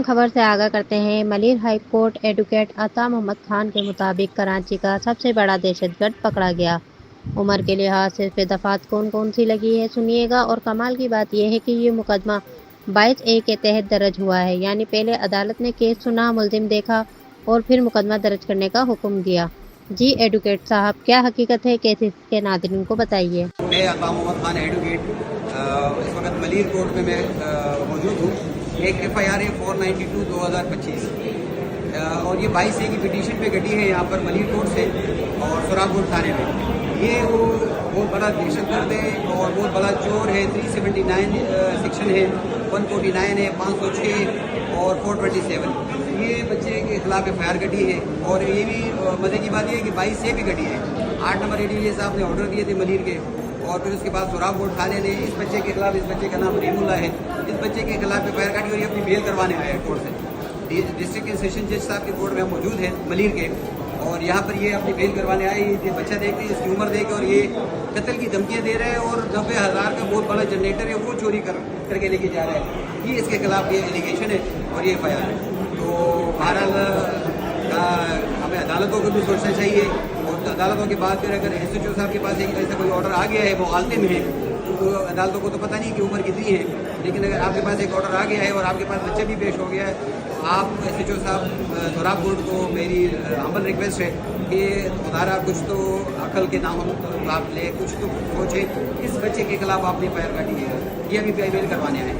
خبر سے آگاہ کرتے ہیں۔ ملیر ہائی کورٹ ایڈوکیٹ عطا محمد خان کے مطابق کراچی کا سب سے بڑا دہشت گرد پکڑا گیا۔ عمر کے لحاظ سے دفعات کون کون سی لگی ہے سنیے گا، اور کمال کی بات یہ ہے کہ یہ مقدمہ 22A کے تحت درج ہوا ہے، یعنی پہلے عدالت نے کیس سنا، ملزم دیکھا اور پھر مقدمہ درج کرنے کا حکم دیا۔ جی ایڈوکیٹ صاحب، کیا حقیقت ہے؟ کیس کے ناظرین کو بتائیے۔ میں عطا محمد خان ایڈوکیٹ اس وقت ملیر کورٹ میں موجود ہوں۔ ایک FIR ہے 492/2025 اور یہ 22A کی پٹیشن پہ گڈی ہے یہاں پر ملیر کورٹ سے اور سوراب کوٹ تھانے میں۔ یہ وہ بہت بڑا دہشت گرد ہے اور بہت بڑا چور ہے۔ 379 سیکشن ہے، 149 ہے، 506 اور 427۔ یہ بچے کے خلاف FIR گڈی ہے اور یہ بھی مزے کی بات یہ ہے کہ 22A بھی گڈی ہے۔ 8 نمبر ADVA صاحب نے آرڈر دیے تھے ملیر کے، اور پھر اس کے بعد سوراب کوٹ تھانے نے اس بچے کے خلاف، اس بچے کا نام رحیم اللہ ہے، اس بچے کے خلاف FIR کاٹی اور یہ اپنی بیل کروانے آیا ہے کورٹ سے۔ ڈسٹرکٹ سیشن جج صاحب کے کورٹ میں ہم موجود ہیں ملیر کے، اور یہاں پر یہ اپنی بیل کروانے آئے۔ یہ بچہ دیکھتے ہیں، اس کی عمر دیکھ اور یہ قتل کی دھمکیاں دے رہے ہیں اور 90,000 کا بہت بڑا جنریٹر ہے وہ چوری کر کے لے کے جا رہا ہے۔ یہ اس کے خلاف یہ ایلیگیشن ہے اور یہ FIR ہے۔ تو بہرحال ہمیں عدالتوں کو بھی سوچنا چاہیے، اور عدالتوں کی بات کریں، اگر SHO صاحب کے پاس ایسا کوئی آرڈر آ گیا ہے، وہ عالتے میں ہے، تو عدالتوں کو تو پتہ نہیں کہ عمر کتنی ہے، لیکن اگر آپ کے پاس ایک آرڈر آ گیا ہے اور آپ کے پاس بچہ بھی پیش ہو گیا ہے، تو آپ SHO صاحب سوراب کوٹ کو میری ہمبل ریکویسٹ ہے کہ خدارا کچھ تو عقل کے نام آپ لے، کچھ تو سوچیں۔ اس بچے کے خلاف آپ نے FIR کاٹی ہے، یہ ابھی بیل کروانے آئے۔